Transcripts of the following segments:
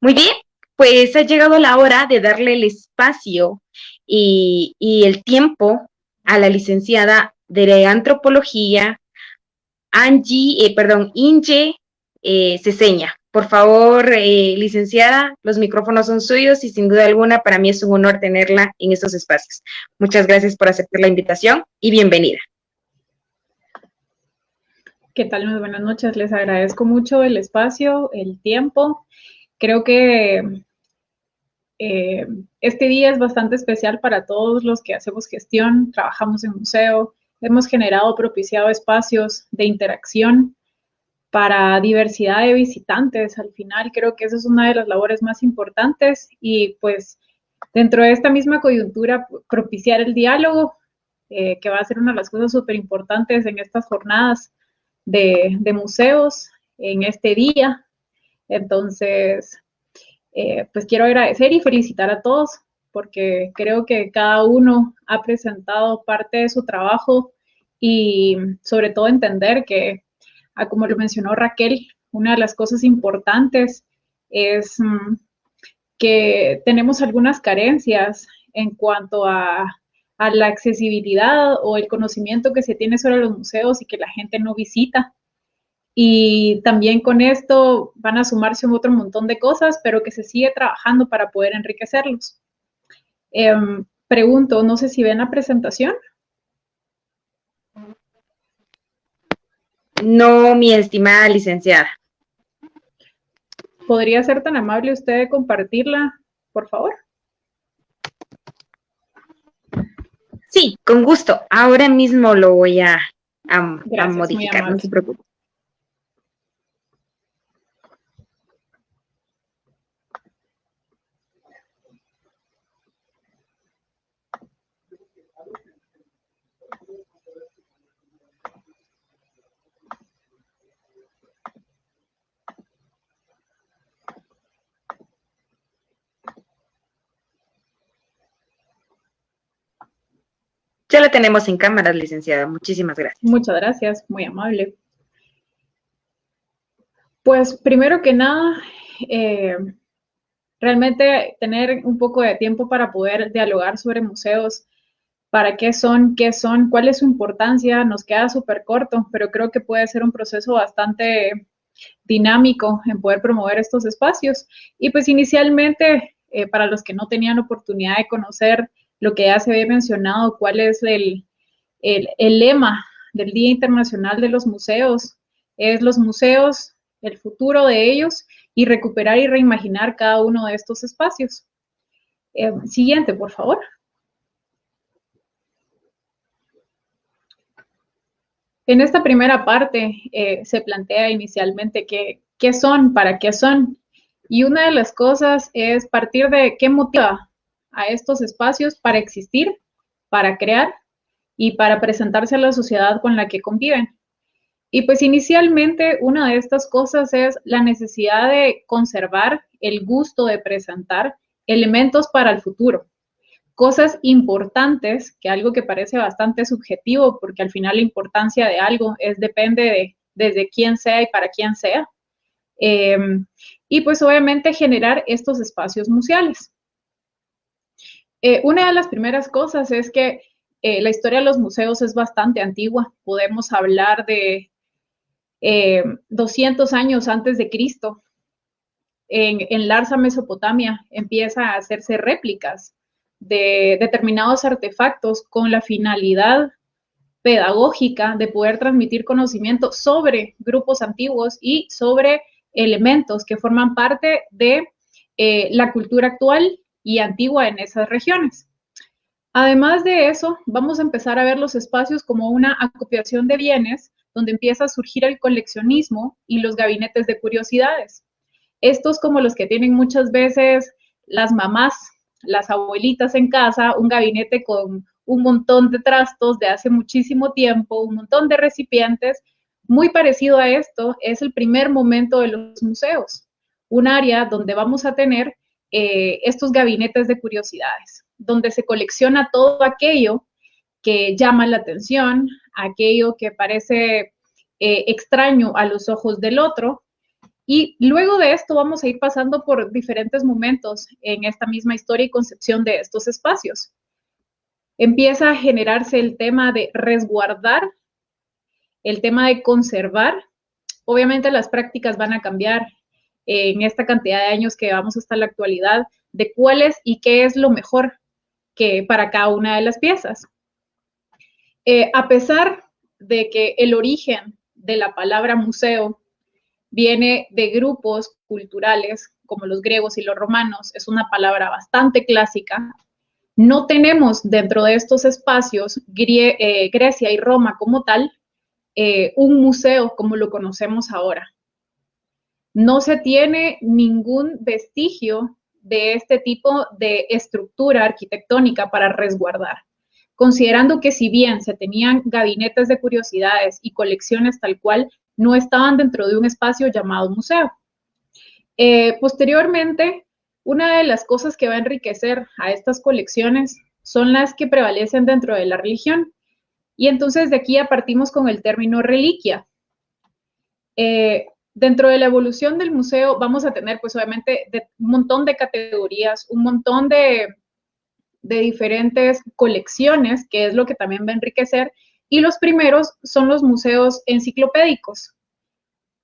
Muy bien, pues ha llegado la hora de darle el espacio y el tiempo a la licenciada de Antropología, Inge Ceseña. Por favor, licenciada, los micrófonos son suyos y sin duda alguna para mí es un honor tenerla en estos espacios. Muchas gracias por aceptar la invitación y bienvenida. ¿Qué tal? Muy buenas noches. Les agradezco mucho el espacio, el tiempo. Creo que este día es bastante especial para todos los que hacemos gestión, trabajamos en museo, hemos generado, propiciado espacios de interacción para diversidad de visitantes. Al final creo que esa es una de las labores más importantes y pues dentro de esta misma coyuntura propiciar el diálogo, que va a ser una de las cosas súper importantes en estas jornadas de museos en este día. Entonces, pues quiero agradecer y felicitar a todos porque creo que cada uno ha presentado parte de su trabajo y sobre todo entender que, como lo mencionó Raquel, una de las cosas importantes es que tenemos algunas carencias en cuanto a la accesibilidad o el conocimiento que se tiene sobre los museos y que la gente no visita. Y también con esto van a sumarse otro montón de cosas, pero que se sigue trabajando para poder enriquecerlos. Pregunto, no sé si ven la presentación. No, mi estimada licenciada. ¿Podría ser tan amable usted de compartirla, por favor? Sí, con gusto. Ahora mismo lo voy a Gracias, muy modificar, no amable. se preocupe. Ya la tenemos en cámara, licenciada. Muchísimas gracias. Muchas gracias, muy amable. Pues primero que nada, realmente tener un poco de tiempo para poder dialogar sobre museos, para qué son, cuál es su importancia, nos queda súper corto, pero creo que puede ser un proceso bastante dinámico en poder promover estos espacios. Y pues inicialmente, para los que no tenían oportunidad de conocer lo que ya se había mencionado, cuál es el lema del Día Internacional de los Museos, es los museos, el futuro de ellos y recuperar y reimaginar cada uno de estos espacios. Siguiente, por favor. En esta primera parte se plantea inicialmente qué son, para qué son. Y una de las cosas es partir de qué motiva a estos espacios para existir, para crear y para presentarse a la sociedad con la que conviven. Y pues inicialmente una de estas cosas es la necesidad de conservar el gusto de presentar elementos para el futuro, cosas importantes, que algo que parece bastante subjetivo, porque al final la importancia de algo depende de desde quién sea y para quién sea. Eh, y pues obviamente generar estos espacios museales. Una de las primeras cosas es que la historia de los museos es bastante antigua. Podemos hablar de 200 años antes de Cristo. En Larsa, Mesopotamia, empieza a hacerse réplicas de determinados artefactos con la finalidad pedagógica de poder transmitir conocimiento sobre grupos antiguos y sobre elementos que forman parte de la cultura actual y antigua en esas regiones. Además de eso, vamos a empezar a ver los espacios como una acopiación de bienes, donde empieza a surgir el coleccionismo y los gabinetes de curiosidades. Estos como los que tienen muchas veces las mamás, las abuelitas en casa, un gabinete con un montón de trastos de hace muchísimo tiempo, un montón de recipientes. Muy parecido a esto es el primer momento de los museos, un área donde vamos a tener estos gabinetes de curiosidades, donde se colecciona todo aquello que llama la atención, aquello que parece extraño a los ojos del otro, Y luego de esto vamos a ir pasando por diferentes momentos en esta misma historia y concepción de estos espacios. Empieza a generarse el tema de resguardar, el tema de conservar. Obviamente las prácticas van a cambiar en esta cantidad de años que vamos hasta la actualidad, de cuál es y qué es lo mejor que para cada una de las piezas. A pesar de que el origen de la palabra museo viene de grupos culturales como los griegos y los romanos, es una palabra bastante clásica, no tenemos dentro de estos espacios, Grecia y Roma como tal, un museo como lo conocemos ahora. No se tiene ningún vestigio de este tipo de estructura arquitectónica para resguardar, considerando que si bien se tenían gabinetes de curiosidades y colecciones tal cual, no estaban dentro de un espacio llamado museo. Posteriormente, una de las cosas que va a enriquecer a estas colecciones son las que prevalecen dentro de la religión. Y entonces de aquí ya partimos con el término reliquia. Dentro de la evolución del museo vamos a tener pues obviamente un montón de categorías, un montón de diferentes colecciones, que es lo que también va a enriquecer, y los primeros son los museos enciclopédicos.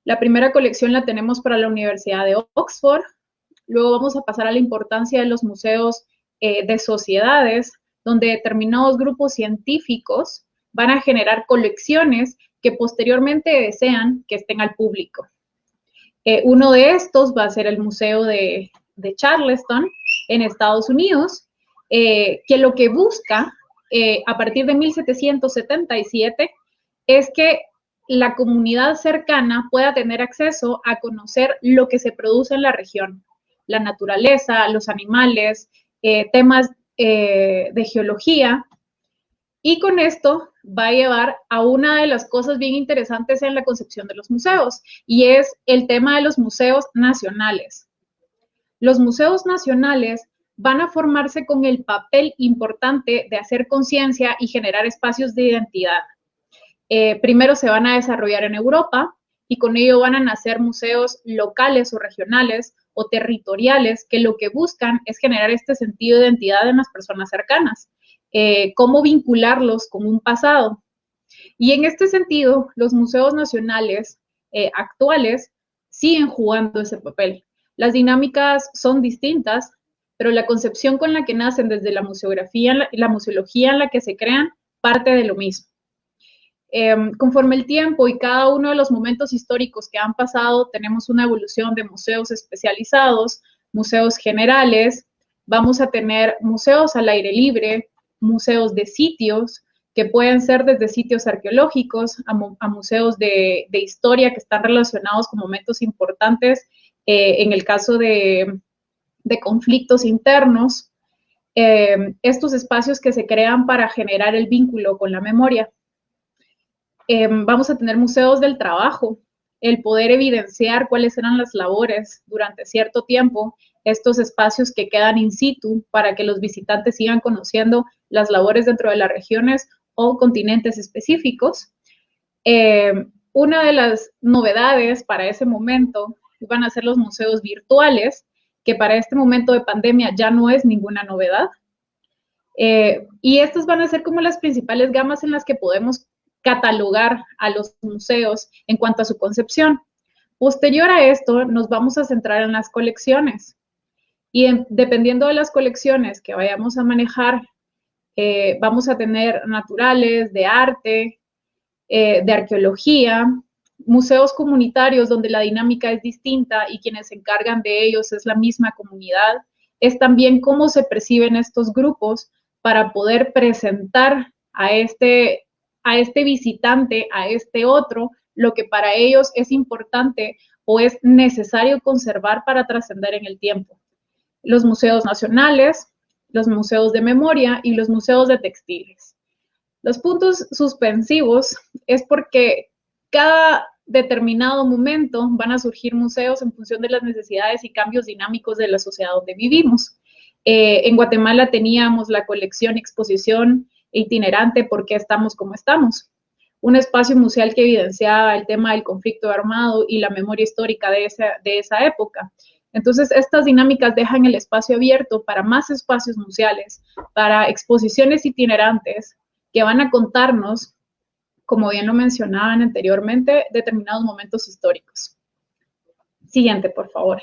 La primera colección la tenemos para la Universidad de Oxford, luego vamos a pasar a la importancia de los museos de sociedades, donde determinados grupos científicos van a generar colecciones que posteriormente desean que estén al público. Uno de estos va a ser el Museo de Charleston en Estados Unidos, que lo que busca a partir de 1777 es que la comunidad cercana pueda tener acceso a conocer lo que se produce en la región, la naturaleza, los animales, temas de geología, y con esto va a llevar a una de las cosas bien interesantes en la concepción de los museos, y es el tema de los museos nacionales. Los museos nacionales van a formarse con el papel importante de hacer conciencia y generar espacios de identidad. Primero se van a desarrollar en Europa y con ello van a nacer museos locales o regionales o territoriales que lo que buscan es generar este sentido de identidad en las personas cercanas. Cómo vincularlos con un pasado. Y en este sentido, los museos nacionales actuales siguen jugando ese papel. Las dinámicas son distintas, pero la concepción con la que nacen desde la museografía y la museología en la que se crean parte de lo mismo. Conforme el tiempo y cada uno de los momentos históricos que han pasado, tenemos una evolución de museos especializados, museos generales, vamos a tener museos al aire libre, museos de sitios, que pueden ser desde sitios arqueológicos a museos de historia que están relacionados con momentos importantes, en el caso de conflictos internos, estos espacios que se crean para generar el vínculo con la memoria. Vamos a tener museos del trabajo, el poder evidenciar cuáles eran las labores durante cierto tiempo, estos espacios que quedan in situ para que los visitantes sigan conociendo las labores dentro de las regiones o continentes específicos. Una de las novedades para ese momento van a ser los museos virtuales, que para este momento de pandemia ya no es ninguna novedad. Y estas van a ser como las principales gamas en las que podemos catalogar a los museos en cuanto a su concepción. Posterior a esto, nos vamos a centrar en las colecciones. Y dependiendo de las colecciones que vayamos a manejar, vamos a tener naturales, de arte, de arqueología, museos comunitarios donde la dinámica es distinta y quienes se encargan de ellos es la misma comunidad. Es también cómo se perciben estos grupos para poder presentar a este visitante, a este otro, lo que para ellos es importante o es necesario conservar para trascender en el tiempo. Los museos nacionales, los museos de memoria y los museos de textiles. Los puntos suspensivos es porque cada determinado momento van a surgir museos en función de las necesidades y cambios dinámicos de la sociedad donde vivimos. En Guatemala teníamos la colección exposición itinerante ¿Por qué estamos como estamos? un espacio museal que evidenciaba el tema del conflicto armado y la memoria histórica de esa época. Entonces, estas dinámicas dejan el espacio abierto para más espacios museales, para exposiciones itinerantes que van a contarnos, como bien lo mencionaban anteriormente, determinados momentos históricos. Siguiente, por favor.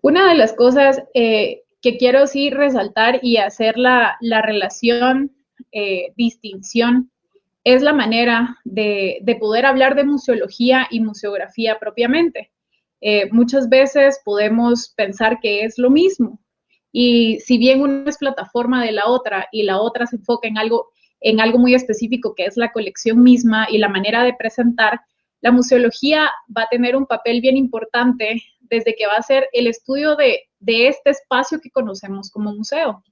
Una de las cosas que quiero sí resaltar y hacer la relación, distinción, es la manera de poder hablar de museología y museografía propiamente. Muchas veces podemos pensar que es lo mismo, y si bien una es plataforma de la otra y la otra se enfoca en algo muy específico, que es la colección misma y la manera de presentar, la museología va a tener un papel bien importante desde que va a ser el estudio de este espacio que conocemos como museo.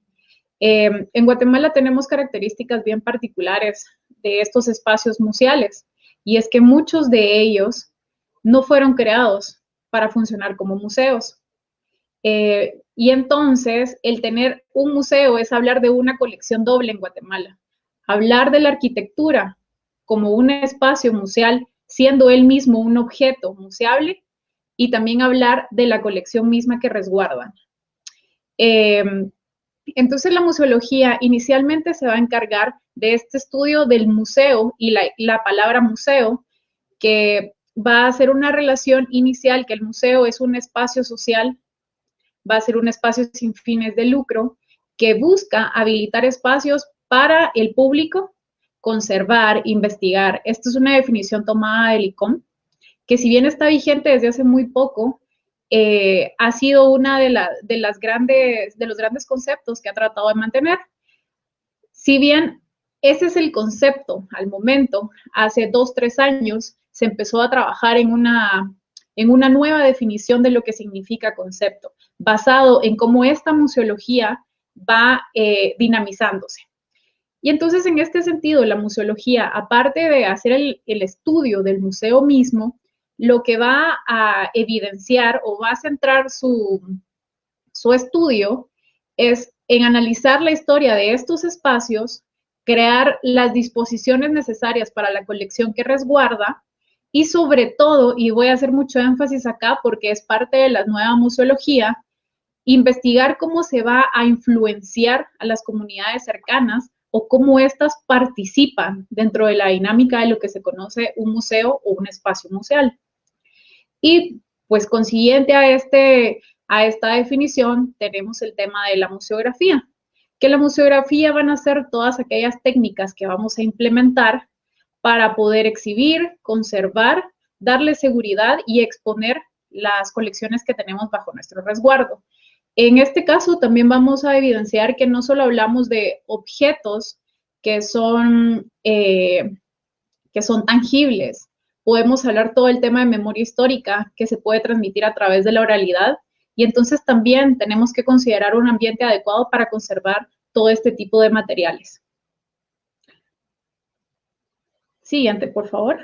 En Guatemala tenemos características bien particulares de estos espacios museales, y es que muchos de ellos no fueron creados para funcionar como museos. Y entonces, el tener un museo es hablar de una colección doble en Guatemala. Hablar de la arquitectura como un espacio museal, siendo él mismo un objeto museable, y también hablar de la colección misma que resguardan. Entonces, la museología inicialmente se va a encargar de este estudio del museo y la palabra museo, que va a hacer una relación inicial, que el museo es un espacio social, va a ser un espacio sin fines de lucro, que busca habilitar espacios para el público, conservar, investigar. Esto es una definición tomada del ICOM, que si bien está vigente desde hace muy poco, ha sido una de los grandes conceptos que ha tratado de mantener. Si bien ese es el concepto al momento, hace 2-3 años se empezó a trabajar en una nueva definición de lo que significa concepto, basado en cómo esta museología va dinamizándose. Y entonces, en este sentido, la museología, aparte de hacer el estudio del museo mismo, lo que va a evidenciar o va a centrar su estudio es en analizar la historia de estos espacios, crear las disposiciones necesarias para la colección que resguarda, y sobre todo, y voy a hacer mucho énfasis acá porque es parte de la nueva museología, investigar cómo se va a influenciar a las comunidades cercanas o cómo éstas participan dentro de la dinámica de lo que se conoce un museo o un espacio museal. Y pues consiguiente a esta definición tenemos el tema de la museografía, que la museografía van a ser todas aquellas técnicas que vamos a implementar para poder exhibir, conservar, darle seguridad y exponer las colecciones que tenemos bajo nuestro resguardo. En este caso también vamos a evidenciar que no solo hablamos de objetos que son tangibles. Podemos hablar todo el tema de memoria histórica que se puede transmitir a través de la oralidad, y entonces también tenemos que considerar un ambiente adecuado para conservar todo este tipo de materiales. Siguiente, por favor.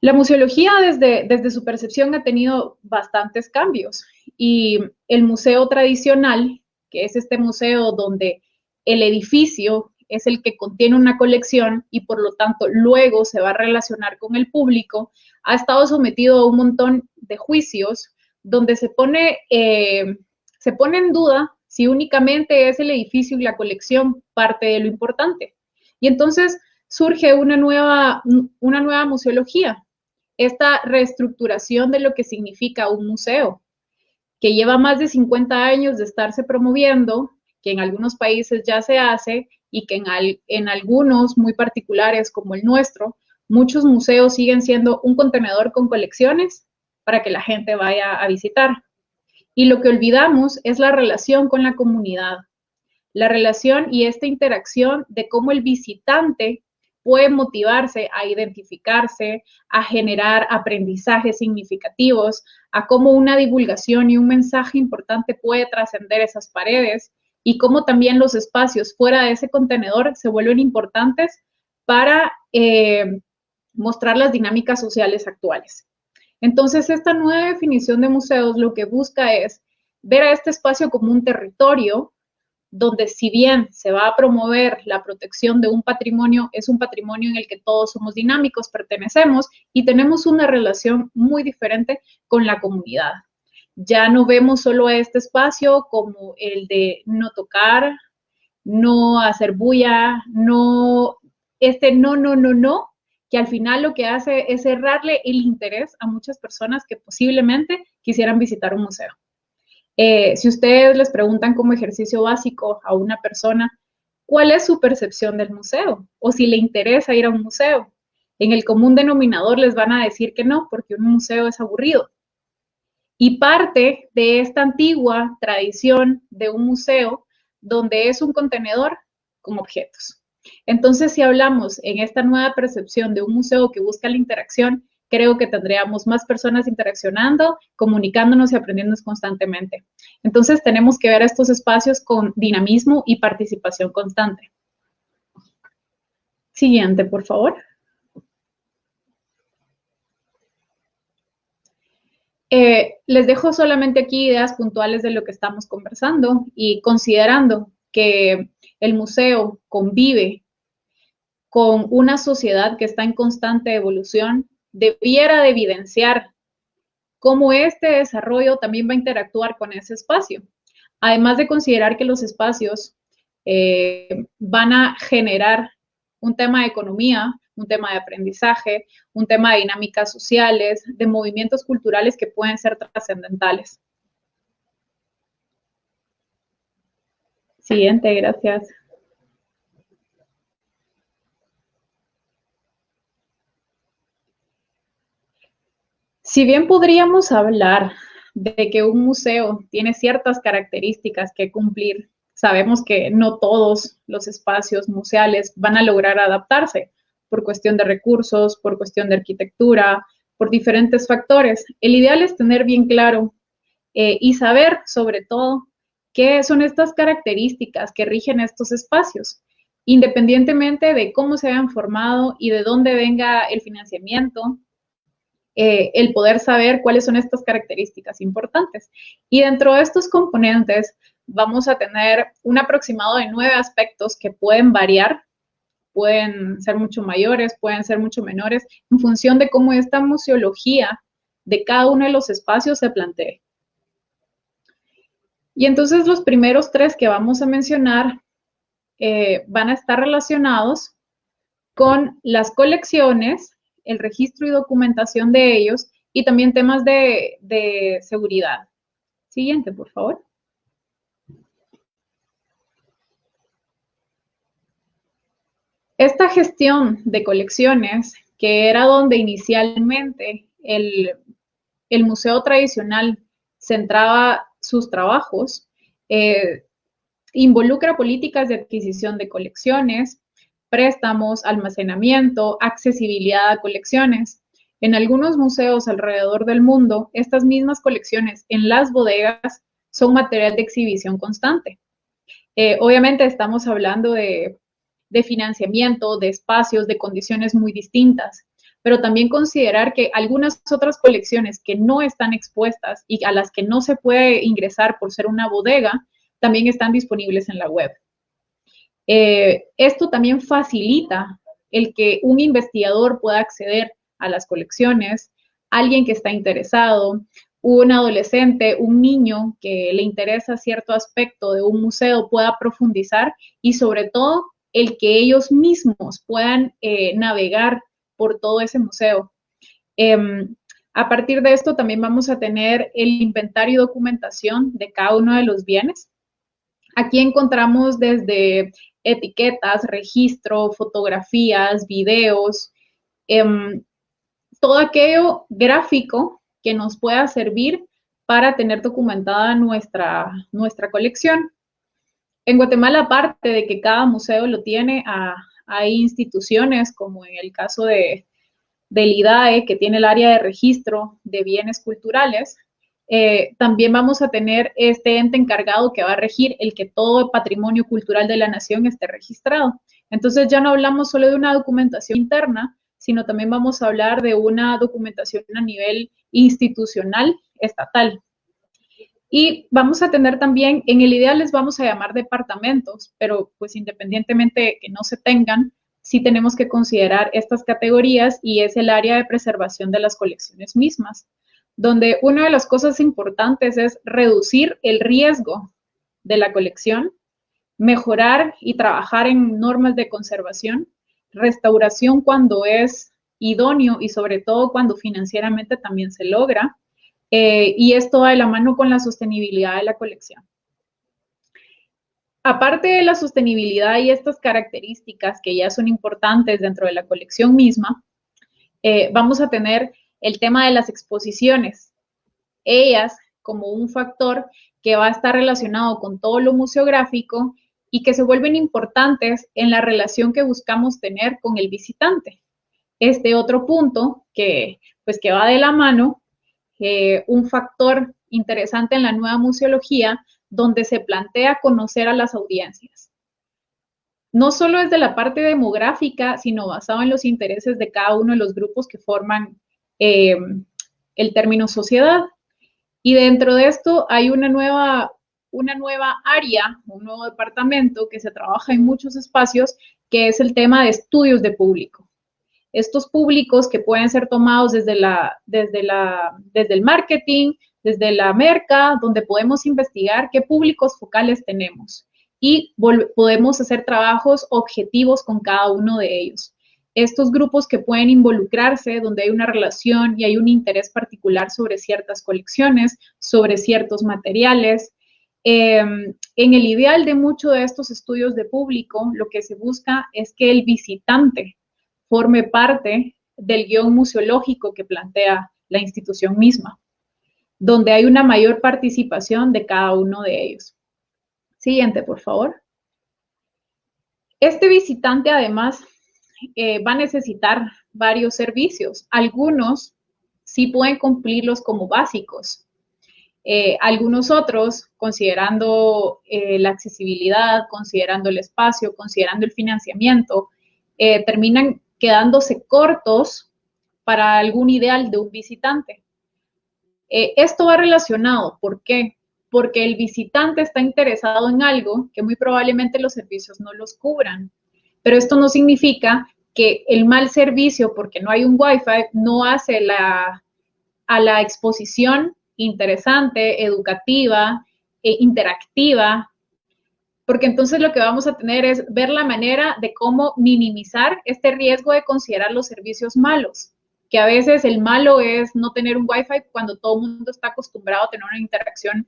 La museología desde su percepción ha tenido bastantes cambios, y el museo tradicional, que es este museo donde el edificio es el que contiene una colección y por lo tanto luego se va a relacionar con el público, ha estado sometido a un montón de juicios donde se pone en duda si únicamente es el edificio y la colección parte de lo importante. Y entonces surge una nueva museología, esta reestructuración de lo que significa un museo, que lleva más de 50 años de estarse promoviendo, que en algunos países ya se hace, y que en algunos muy particulares como el nuestro, muchos museos siguen siendo un contenedor con colecciones para que la gente vaya a visitar. Y lo que olvidamos es la relación con la comunidad, la relación y esta interacción de cómo el visitante puede motivarse a identificarse, a generar aprendizajes significativos, a cómo una divulgación y un mensaje importante puede trascender esas paredes, y cómo también los espacios fuera de ese contenedor se vuelven importantes para mostrar las dinámicas sociales actuales. Entonces, esta nueva definición de museos lo que busca es ver a este espacio como un territorio donde si bien se va a promover la protección de un patrimonio, es un patrimonio en el que todos somos dinámicos, pertenecemos y tenemos una relación muy diferente con la comunidad. Ya no vemos solo este espacio como el de no tocar, no hacer bulla, no, no, que al final lo que hace es cerrarle el interés a muchas personas que posiblemente quisieran visitar un museo. Si ustedes les preguntan como ejercicio básico a una persona, ¿cuál es su percepción del museo? O si le interesa ir a un museo. En el común denominador les van a decir que no, porque un museo es aburrido. Y parte de esta antigua tradición de un museo donde es un contenedor con objetos. Entonces, si hablamos en esta nueva percepción de un museo que busca la interacción, creo que tendríamos más personas interaccionando, comunicándonos y aprendiendo constantemente. Entonces, tenemos que ver estos espacios con dinamismo y participación constante. Siguiente, por favor. Les dejo solamente aquí ideas puntuales de lo que estamos conversando y considerando que el museo convive con una sociedad que está en constante evolución, debiera de evidenciar cómo este desarrollo también va a interactuar con ese espacio. Además de considerar que los espacios van a generar un tema de economía, un tema de aprendizaje, un tema de dinámicas sociales, de movimientos culturales que pueden ser trascendentales. Siguiente, gracias. Si bien podríamos hablar de que un museo tiene ciertas características que cumplir, sabemos que no todos los espacios museales van a lograr adaptarse por cuestión de recursos, por cuestión de arquitectura, por diferentes factores. El ideal es tener bien claro y saber, sobre todo, qué son estas características que rigen estos espacios, independientemente de cómo se hayan formado y de dónde venga el financiamiento, el poder saber cuáles son estas características importantes. Y dentro de estos componentes vamos a tener un aproximado de 9 aspectos que pueden variar, pueden ser mucho mayores, pueden ser mucho menores, en función de cómo esta museología de cada uno de los espacios se plantee. Y entonces los primeros 3 que vamos a mencionar van a estar relacionados con las colecciones, el registro y documentación de ellos y también temas de seguridad. Siguiente, por favor. Esta gestión de colecciones, que era donde inicialmente el museo tradicional centraba sus trabajos, involucra políticas de adquisición de colecciones, préstamos, almacenamiento, accesibilidad a colecciones. En algunos museos alrededor del mundo, estas mismas colecciones en las bodegas son material de exhibición constante. Obviamente estamos hablando de financiamiento, de espacios, de condiciones muy distintas, pero también considerar que algunas otras colecciones que no están expuestas y a las que no se puede ingresar por ser una bodega, también están disponibles en la web. Esto también facilita el que un investigador pueda acceder a las colecciones, alguien que está interesado, un adolescente, un niño que le interesa cierto aspecto de un museo pueda profundizar y sobre todo el que ellos mismos puedan navegar por todo ese museo. A partir de esto también vamos a tener el inventario y documentación de cada uno de los bienes. Aquí encontramos desde etiquetas, registro, fotografías, videos, todo aquello gráfico que nos pueda servir para tener documentada nuestra colección. En Guatemala, aparte de que cada museo lo tiene, hay instituciones como en el caso del IDAE, que tiene el área de registro de bienes culturales. También vamos a tener este ente encargado que va a regir el que todo el patrimonio cultural de la nación esté registrado. Entonces ya no hablamos solo de una documentación interna, sino también vamos a hablar de una documentación a nivel institucional, estatal. Y vamos a tener también, en el ideal les vamos a llamar departamentos, pero pues independientemente de que no se tengan, sí tenemos que considerar estas categorías y es el área de preservación de las colecciones mismas, donde una de las cosas importantes es reducir el riesgo de la colección, mejorar y trabajar en normas de conservación, restauración cuando es idóneo y sobre todo cuando financieramente también se logra, y esto va de la mano con la sostenibilidad de la colección. Aparte de la sostenibilidad y estas características que ya son importantes dentro de la colección misma, vamos a tener el tema de las exposiciones. Ellas como un factor que va a estar relacionado con todo lo museográfico y que se vuelven importantes en la relación que buscamos tener con el visitante. Este otro punto que, pues, que va de la mano, un factor interesante en la nueva museología, donde se plantea conocer a las audiencias. No solo desde la parte demográfica, sino basado en los intereses de cada uno de los grupos que forman el término sociedad. Y dentro de esto hay una nueva área, un nuevo departamento que se trabaja en muchos espacios, que es el tema de estudios de público. Estos públicos que pueden ser tomados desde el marketing, desde la merca, donde podemos investigar qué públicos focales tenemos y podemos hacer trabajos objetivos con cada uno de ellos. Estos grupos que pueden involucrarse, donde hay una relación y hay un interés particular sobre ciertas colecciones, sobre ciertos materiales. En el ideal de muchos de estos estudios de público, lo que se busca es que el visitante forme parte del guión museológico que plantea la institución misma, donde hay una mayor participación de cada uno de ellos. Siguiente, por favor. Este visitante, además, va a necesitar varios servicios. Algunos sí pueden cumplirlos como básicos. Algunos otros, considerando la accesibilidad, considerando el espacio, considerando el financiamiento, terminan quedándose cortos para algún ideal de un visitante. Esto va relacionado, ¿por qué? Porque el visitante está interesado en algo que muy probablemente los servicios no los cubran. Pero esto no significa que el mal servicio, porque no hay un Wi-Fi, no hace a la exposición interesante, educativa, interactiva, porque entonces lo que vamos a tener es ver la manera de cómo minimizar este riesgo de considerar los servicios malos, que a veces el malo es no tener un Wi-Fi cuando todo el mundo está acostumbrado a tener una interacción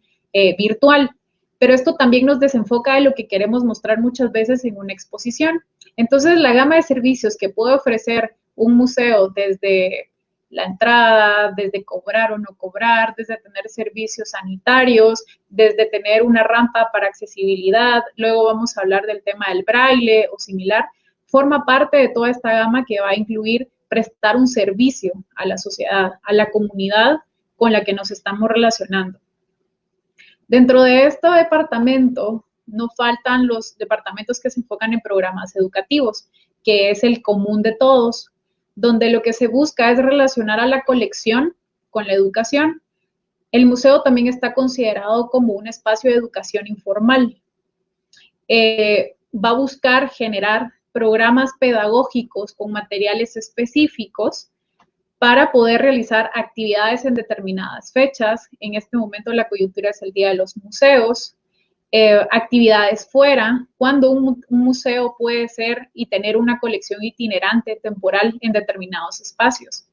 virtual. Pero esto también nos desenfoca de lo que queremos mostrar muchas veces en una exposición. Entonces, la gama de servicios que puede ofrecer un museo desde la entrada, desde cobrar o no cobrar, desde tener servicios sanitarios, desde tener una rampa para accesibilidad, luego vamos a hablar del tema del braille o similar, forma parte de toda esta gama que va a incluir prestar un servicio a la sociedad, a la comunidad con la que nos estamos relacionando. Dentro de este departamento no faltan los departamentos que se enfocan en programas educativos, que es el común de todos, donde lo que se busca es relacionar a la colección con la educación. El museo también está considerado como un espacio de educación informal. Va a buscar generar programas pedagógicos con materiales específicos para poder realizar actividades en determinadas fechas. En este momento la coyuntura es el Día de los Museos. Actividades fuera, cuando un museo puede ser y tener una colección itinerante temporal en determinados espacios.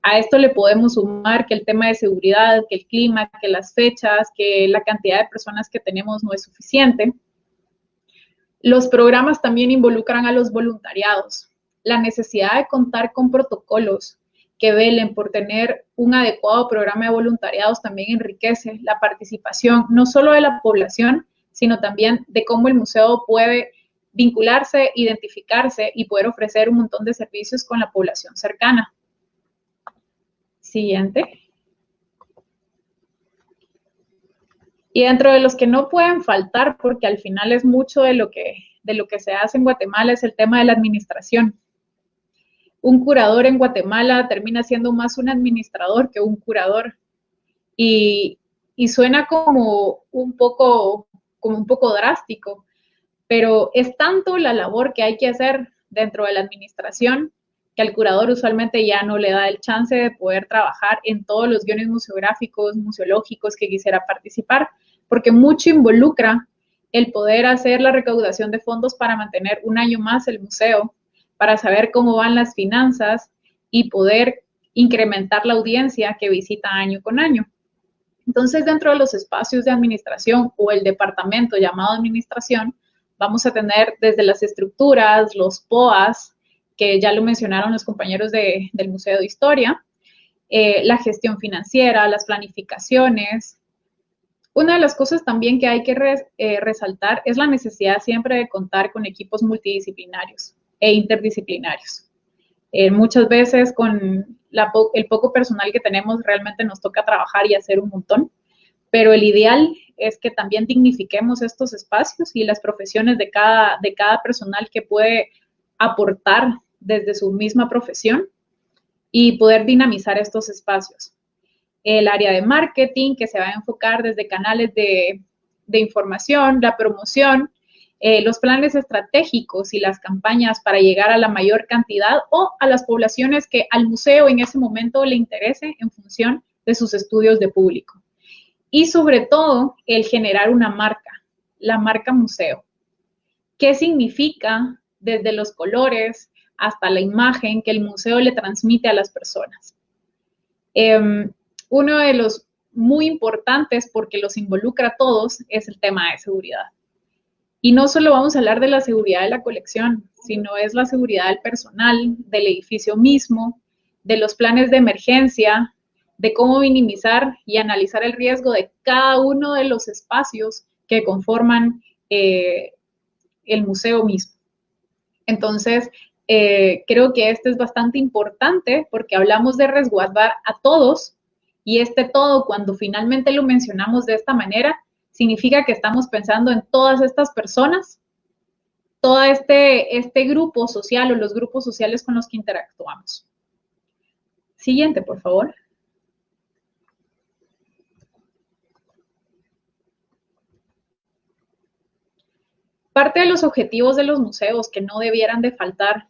A esto le podemos sumar que el tema de seguridad, que el clima, que las fechas, que la cantidad de personas que tenemos no es suficiente. Los programas también involucran a los voluntariados. La necesidad de contar con protocolos que velen por tener un adecuado programa de voluntariados también enriquece la participación no solo de la población, sino también de cómo el museo puede vincularse, identificarse y poder ofrecer un montón de servicios con la población cercana. Siguiente. Y dentro de los que no pueden faltar, porque al final es mucho de lo que se hace en Guatemala, es el tema de la administración. Un curador en Guatemala termina siendo más un administrador que un curador. Y y suena como un poco drástico, pero es tanto la labor que hay que hacer dentro de la administración que al curador usualmente ya no le da el chance de poder trabajar en todos los guiones museográficos, museológicos que quisiera participar, porque mucho involucra el poder hacer la recaudación de fondos para mantener un año más el museo, para saber cómo van las finanzas y poder incrementar la audiencia que visita año con año. Entonces, dentro de los espacios de administración o el departamento llamado administración, vamos a tener desde las estructuras, los POAs, que ya lo mencionaron los compañeros del Museo de Historia, la gestión financiera, las planificaciones. Una de las cosas también que hay que resaltar es la necesidad siempre de contar con equipos multidisciplinarios e interdisciplinarios. Muchas veces con el poco personal que tenemos realmente nos toca trabajar y hacer un montón, pero el ideal es que también dignifiquemos estos espacios y las profesiones de cada personal que puede aportar desde su misma profesión y poder dinamizar estos espacios. El área de marketing, que se va a enfocar desde canales de información, la promoción, los planes estratégicos y las campañas para llegar a la mayor cantidad o a las poblaciones que al museo en ese momento le interese en función de sus estudios de público. Y sobre todo, el generar una marca, la marca museo. ¿Qué significa desde los colores hasta la imagen que el museo le transmite a las personas? Uno de los muy importantes, porque los involucra a todos, es el tema de seguridad. Y no solo vamos a hablar de la seguridad de la colección, sino es la seguridad del personal, del edificio mismo, de los planes de emergencia, de cómo minimizar y analizar el riesgo de cada uno de los espacios que conforman el museo mismo. Entonces, creo que este es bastante importante porque hablamos de resguardar a todos y todo, cuando finalmente lo mencionamos de esta manera, significa que estamos pensando en todas estas personas, todo este grupo social o los grupos sociales con los que interactuamos. Siguiente, por favor. Parte de los objetivos de los museos que no debieran de faltar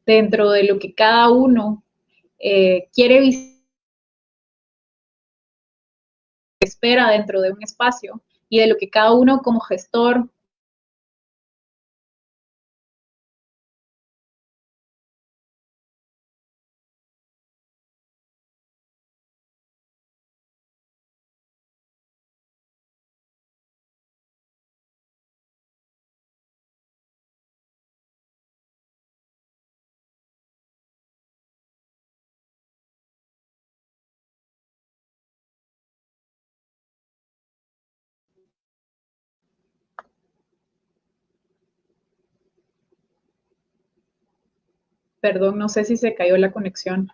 dentro de lo que cada uno quiere visitar, espera dentro de un espacio y de lo que cada uno como gestor Perdón, no sé si se cayó la conexión.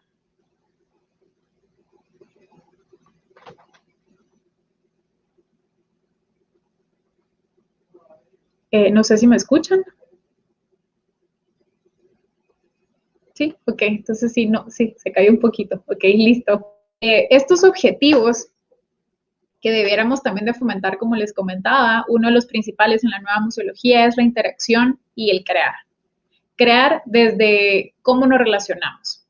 No sé si me escuchan. Sí, ok, entonces sí, no, sí, se cayó un poquito. Ok, listo. Estos objetivos que debiéramos también de fomentar, como les comentaba, uno de los principales en la nueva museología es la interacción y el crear. Crear desde cómo nos relacionamos.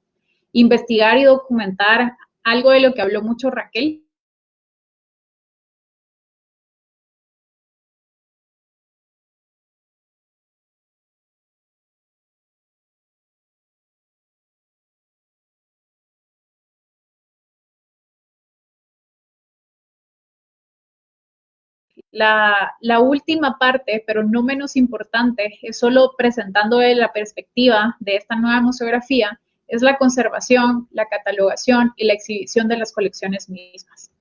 Investigar y documentar algo de lo que habló mucho Raquel. La última parte, pero no menos importante, es solo presentando la perspectiva de esta nueva museografía, es la conservación, la catalogación y la exhibición de las colecciones mismas.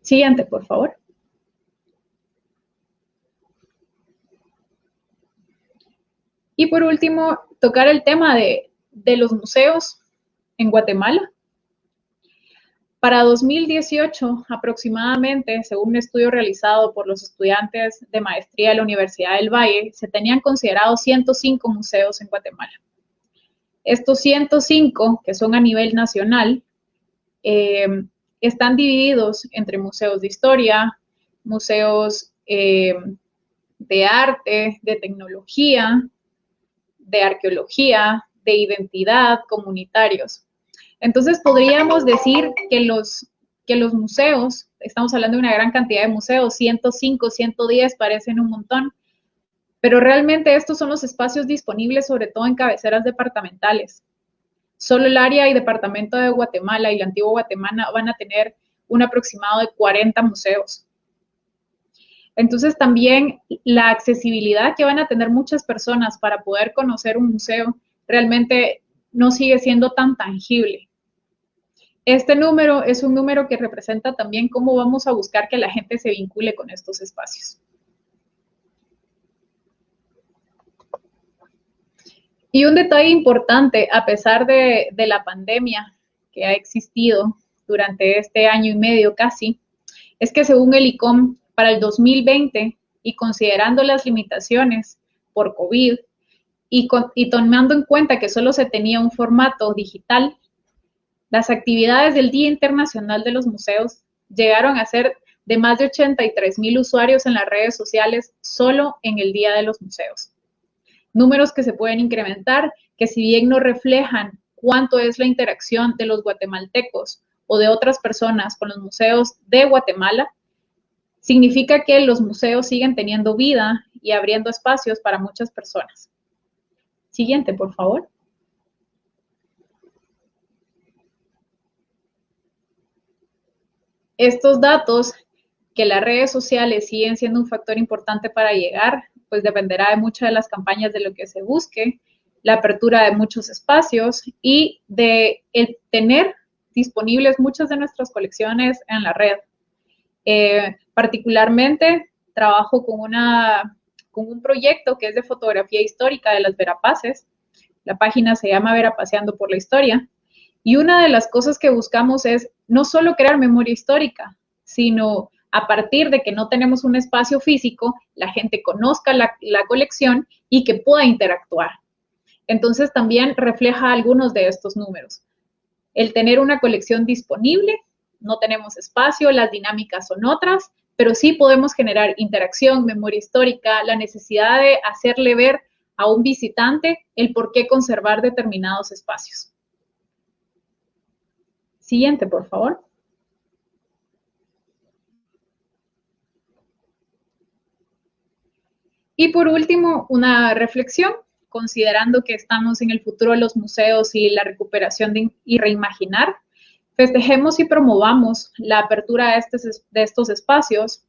Siguiente, por favor. Y por último, tocar el tema de los museos en Guatemala. Para 2018, aproximadamente, según un estudio realizado por los estudiantes de maestría de la Universidad del Valle, se tenían considerados 105 museos en Guatemala. Estos 105, que son a nivel nacional, están divididos entre museos de historia, museos de arte, de tecnología, de arqueología, de identidad, comunitarios. Entonces podríamos decir que los museos, estamos hablando de una gran cantidad de museos, 105, 110 parecen un montón, pero realmente estos son los espacios disponibles sobre todo en cabeceras departamentales. Solo el área y departamento de Guatemala y la antigua Guatemala van a tener un aproximado de 40 museos. Entonces también la accesibilidad que van a tener muchas personas para poder conocer un museo realmente no sigue siendo tan tangible. Este número es un número que representa también cómo vamos a buscar que la gente se vincule con estos espacios. Y un detalle importante, a pesar de la pandemia que ha existido durante este año y medio casi, es que según el ICOM, para el 2020, y considerando las limitaciones por COVID, y tomando en cuenta que solo se tenía un formato digital, las actividades del Día Internacional de los Museos llegaron a ser de más de 83,000 usuarios en las redes sociales solo en el Día de los Museos. Números que se pueden incrementar, que si bien no reflejan cuánto es la interacción de los guatemaltecos o de otras personas con los museos de Guatemala, significa que los museos siguen teniendo vida y abriendo espacios para muchas personas. Siguiente, por favor. Estos datos, que las redes sociales siguen siendo un factor importante para llegar, pues dependerá de muchas de las campañas de lo que se busque, la apertura de muchos espacios y de el tener disponibles muchas de nuestras colecciones en la red. Particularmente trabajo con un proyecto que es de fotografía histórica de las Verapaces. La página se llama Verapaseando por la Historia. Y una de las cosas que buscamos es no solo crear memoria histórica, sino a partir de que no tenemos un espacio físico, la gente conozca la colección y que pueda interactuar. Entonces también refleja algunos de estos números. El tener una colección disponible, no tenemos espacio, las dinámicas son otras, pero sí podemos generar interacción, memoria histórica, la necesidad de hacerle ver a un visitante el por qué conservar determinados espacios. Siguiente, por favor. Y por último, una reflexión, considerando que estamos en el futuro de los museos y la recuperación y reimaginar, festejemos y promovamos la apertura de estos espacios,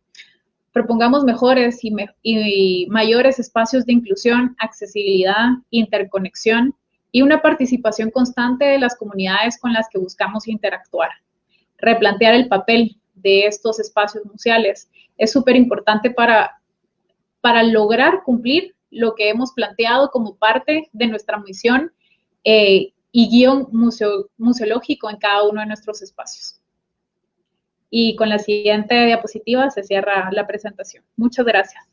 propongamos mejores y mayores espacios de inclusión, accesibilidad, interconexión y una participación constante de las comunidades con las que buscamos interactuar. Replantear el papel de estos espacios museales es súper importante para lograr cumplir lo que hemos planteado como parte de nuestra misión y guión museológico en cada uno de nuestros espacios. Y con la siguiente diapositiva se cierra la presentación. Muchas gracias.